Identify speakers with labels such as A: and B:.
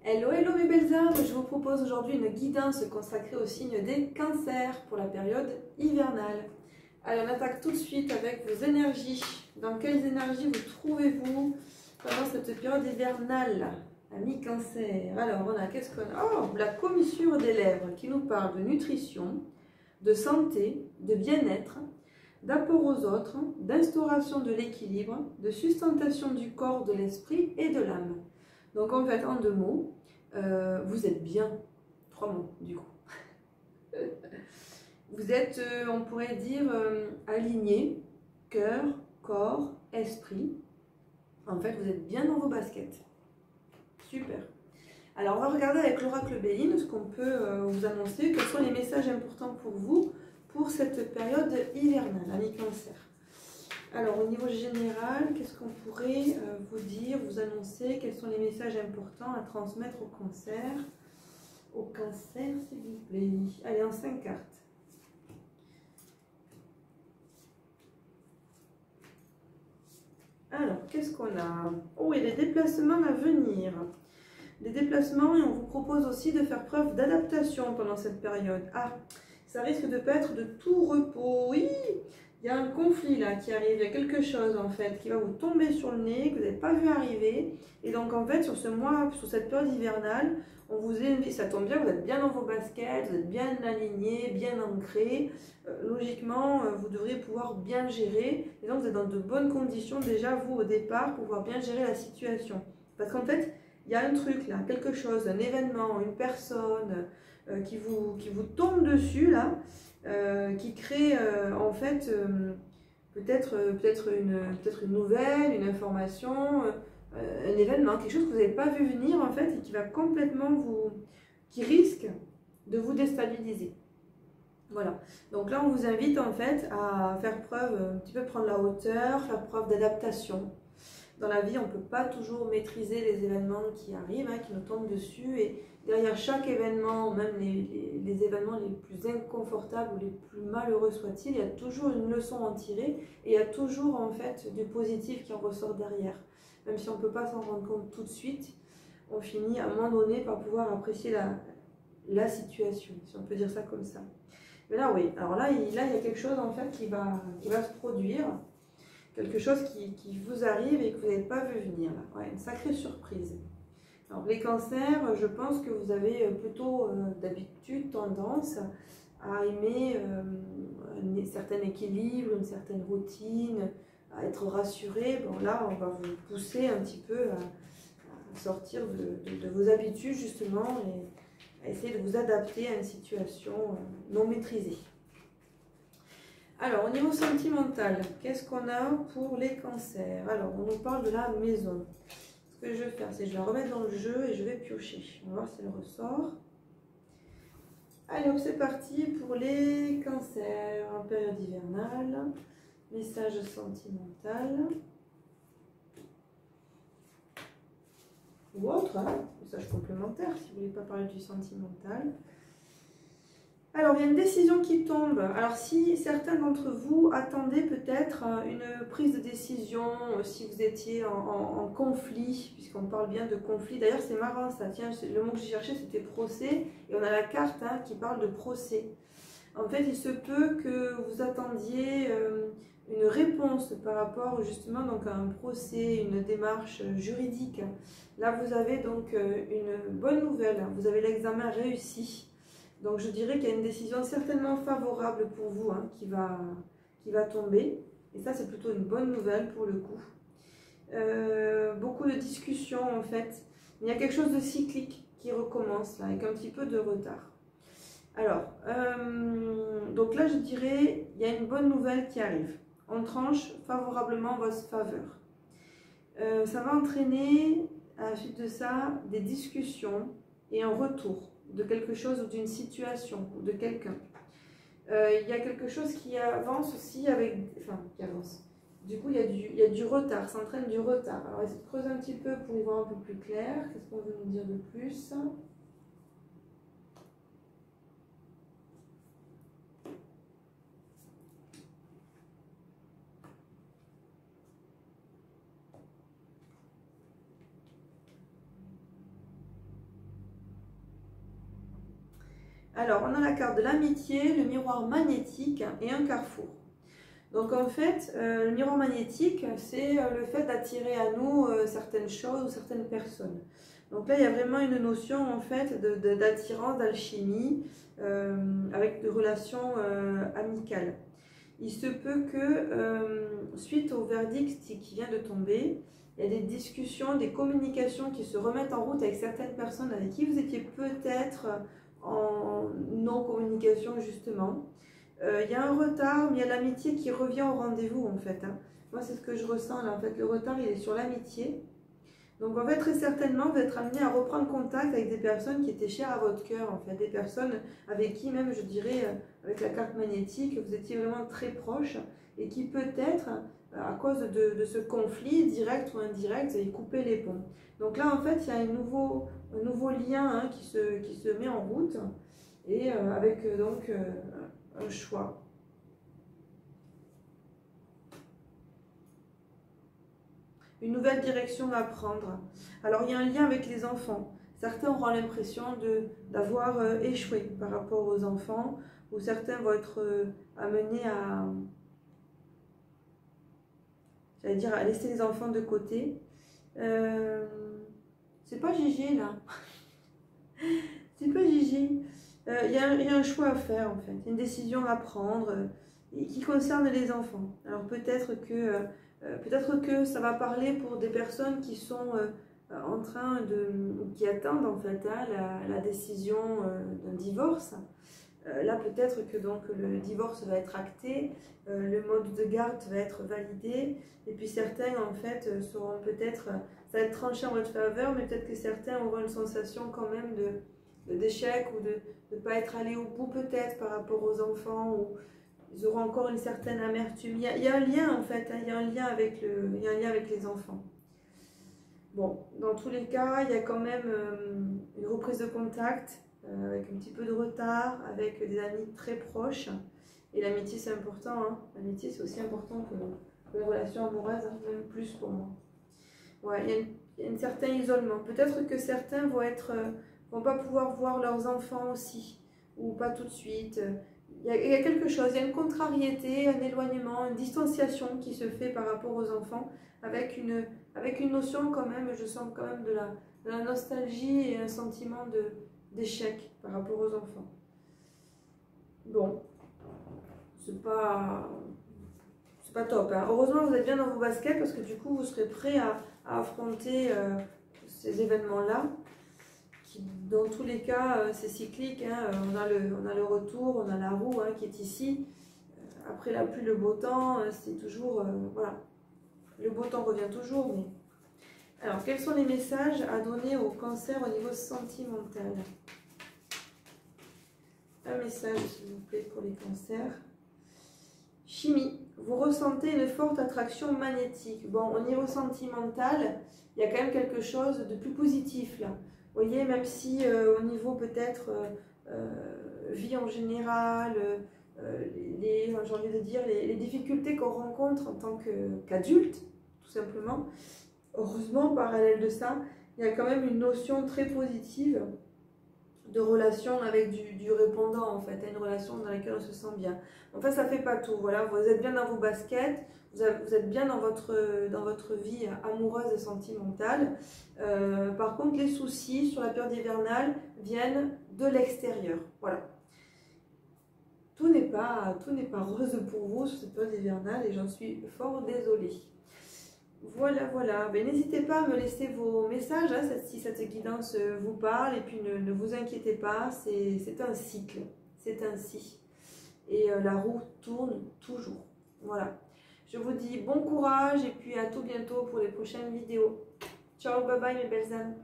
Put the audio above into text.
A: Hello, hello mes belles âmes, je vous propose aujourd'hui une guidance consacrée au signe des cancers pour la période hivernale. Allez, on attaque tout de suite avec vos énergies. Dans quelles énergies vous trouvez-vous pendant cette période hivernale? Amis cancer. Alors, on a qu'est-ce qu'on a? Oh, la commissure des lèvres qui nous parle de nutrition, de santé, de bien-être, d'apport aux autres, d'instauration de l'équilibre, de sustentation du corps, de l'esprit et de l'âme. Donc en fait, en 2 mots, vous êtes bien. 3 mots du coup. Vous êtes, on pourrait dire, aligné, cœur, corps, esprit. En fait, vous êtes bien dans vos baskets. Super. Alors on va regarder avec l'oracle Béline ce qu'on peut vous annoncer, quels sont les messages importants pour vous pour cette période hivernale, amis cancer. Alors, au niveau général, qu'est-ce qu'on pourrait vous dire, vous annoncer? Quels sont les messages importants à transmettre au cancer? Au cancer, s'il vous plaît. Allez, en 5 cartes. Alors, qu'est-ce qu'on a? Oh, il y a des déplacements à venir. Des déplacements, et on vous propose aussi de faire preuve d'adaptation pendant cette période. Ah, ça risque de ne pas être de tout repos. Oui! Il y a un conflit là qui arrive, il y a quelque chose en fait qui va vous tomber sur le nez, que vous n'avez pas vu arriver. Et donc en fait sur ce mois, sur cette période hivernale, on vous invite, ça tombe bien, vous êtes bien dans vos baskets, vous êtes bien alignés, bien ancrés. Logiquement, vous devriez pouvoir bien gérer. Et donc vous êtes dans de bonnes conditions déjà vous au départ pour pouvoir bien gérer la situation. Parce qu'en fait, il y a un truc là, quelque chose, un événement, une personne qui vous tombe dessus là. Qui crée en fait peut-être une nouvelle, une information, un événement, quelque chose que vous n'avez pas vu venir en fait et qui va complètement qui risque de vous déstabiliser. Voilà, donc là on vous invite en fait à faire preuve, un petit peu prendre la hauteur, faire preuve d'adaptation. Dans la vie, on ne peut pas toujours maîtriser les événements qui arrivent, hein, qui nous tombent dessus. Et derrière chaque événement, même les événements les plus inconfortables ou les plus malheureux soient-ils, il y a toujours une leçon à en tirer. Et il y a toujours en fait du positif qui en ressort derrière. Même si on ne peut pas s'en rendre compte tout de suite, on finit à un moment donné par pouvoir apprécier la situation, si on peut dire ça comme ça. Mais là, oui. Alors là, il y a quelque chose en fait qui va se produire. Quelque chose qui vous arrive et que vous n'avez pas vu venir. Là. Ouais, une sacrée surprise. Alors, les cancers, je pense que vous avez plutôt d'habitude tendance à aimer un certain équilibre, une certaine routine, à être rassuré. Bon, là, on va vous pousser un petit peu à sortir de vos habitudes, justement, et à essayer de vous adapter à une situation non maîtrisée. Alors, au niveau sentimental, qu'est-ce qu'on a pour les cancers? Alors, on nous parle de la maison. Ce que je vais faire, c'est que je vais la remettre dans le jeu et je vais piocher. On va voir si elle ressort. Allez, hop, c'est parti pour les cancers en période hivernale. Message sentimental. Ou autre, hein, message complémentaire si vous ne voulez pas parler du sentimental. Alors, il y a une décision qui tombe. Alors, si certains d'entre vous attendaient peut-être une prise de décision, si vous étiez en conflit, puisqu'on parle bien de conflit. D'ailleurs, c'est marrant ça. Tiens, le mot que j'ai cherché, c'était procès. Et on a la carte hein, qui parle de procès. En fait, il se peut que vous attendiez une réponse par rapport justement donc, à un procès, une démarche juridique. Là, vous avez donc une bonne nouvelle. Vous avez l'examen réussi. Donc je dirais qu'il y a une décision certainement favorable pour vous hein, qui va tomber. Et ça c'est plutôt une bonne nouvelle pour le coup. Beaucoup de discussions en fait. Il y a quelque chose de cyclique qui recommence là, avec un petit peu de retard. Alors, donc là je dirais il y a une bonne nouvelle qui arrive. On tranche favorablement en votre faveur. Ça va entraîner à la suite de ça des discussions et un retour de quelque chose ou d'une situation ou de quelqu'un. Il y a quelque chose qui avance aussi avec... Enfin, qui avance. Du coup, il y a du retard, ça entraîne du retard. Alors, essayez de creuser un petit peu pour y voir un peu plus clair. Qu'est-ce qu'on veut nous dire de plus ? Alors, on a la carte de l'amitié, le miroir magnétique et un carrefour. Donc en fait, le miroir magnétique, c'est le fait d'attirer à nous certaines choses ou certaines personnes. Donc là, il y a vraiment une notion en fait d'attirance, d'alchimie, avec des relations amicales. Il se peut que, suite au verdict qui vient de tomber, il y a des discussions, des communications qui se remettent en route avec certaines personnes avec qui vous étiez peut-être en non-communication justement. Il y a un retard, mais il y a l'amitié qui revient au rendez-vous en fait. Hein. Moi, c'est ce que je ressens là. En fait, le retard, il est sur l'amitié. Donc, en fait, très certainement, vous êtes amené à reprendre contact avec des personnes qui étaient chères à votre cœur. En fait, des personnes avec qui, même, je dirais, avec la carte magnétique, vous étiez vraiment très proche et qui peut-être, à cause de ce conflit, direct ou indirect, vous avez coupé les ponts. Donc là, en fait, il y a un nouveau lien hein, qui se met en route et avec donc un choix. Une nouvelle direction à prendre. Alors, il y a un lien avec les enfants. Certains auront l'impression d'avoir échoué par rapport aux enfants, ou certains vont être amenés j'allais dire, à laisser les enfants de côté. C'est pas Gigi, là. C'est pas Gigi. Il y a un choix à faire, en fait. Une décision à prendre qui concerne les enfants. Alors, peut-être que ça va parler pour des personnes qui sont en train qui attendent en fait hein, la décision d'un divorce. Là peut-être que donc le divorce va être acté, le mode de garde va être validé, et puis certains en fait seront peut-être, ça va être tranché en votre faveur, mais peut-être que certains auront une sensation quand même d'échec ou de ne pas être allé au bout peut-être par rapport aux enfants, ou ils auront encore une certaine amertume. Il y a un lien en fait, hein, il y a un lien avec les enfants. Bon, dans tous les cas, il y a quand même une reprise de contact avec un petit peu de retard, avec des amis très proches. Et l'amitié, c'est important. Hein. L'amitié, c'est aussi important que les relations amoureuses, hein, même plus pour moi. Ouais, il y a un certain isolement. Peut-être que certains vont pas pouvoir voir leurs enfants aussi, ou pas tout de suite. Il y a quelque chose, il y a une contrariété, un éloignement, une distanciation qui se fait par rapport aux enfants, avec une notion quand même, je sens quand même de la nostalgie et un sentiment d'échec par rapport aux enfants. Bon, c'est pas top. Hein. Heureusement, vous êtes bien dans vos baskets parce que du coup, vous serez prêt à affronter ces événements-là. Dans tous les cas, c'est cyclique. Hein. On a le retour, on a la roue hein, qui est ici. Après la pluie, le beau temps, c'est toujours... voilà. Le beau temps revient toujours. Mais... Alors, quels sont les messages à donner au cancer au niveau sentimental? Un message, s'il vous plaît, pour les cancers. Chimie. Vous ressentez une forte attraction magnétique. Bon, au niveau sentimental, il y a quand même quelque chose de plus positif là. Vous voyez, même si au niveau peut-être vie en général, j'ai envie de dire, les difficultés qu'on rencontre en tant qu'adulte, tout simplement, heureusement, parallèle de ça, il y a quand même une notion très positive de relation avec du répondant, en fait, une relation dans laquelle on se sent bien. En fait, ça fait pas tout, voilà, vous êtes bien dans vos baskets, vous êtes bien dans votre vie amoureuse et sentimentale. Par contre, les soucis sur la période hivernale viennent de l'extérieur, voilà. Tout n'est pas rose pour vous sur cette période hivernale et j'en suis fort désolée. Voilà, voilà. Ben, n'hésitez pas à me laisser vos messages hein, si cette guidance vous parle. Et puis ne vous inquiétez pas, c'est un cycle. C'est ainsi. Et la roue tourne toujours. Voilà. Je vous dis bon courage et puis à tout bientôt pour les prochaines vidéos. Ciao, bye bye mes belles âmes.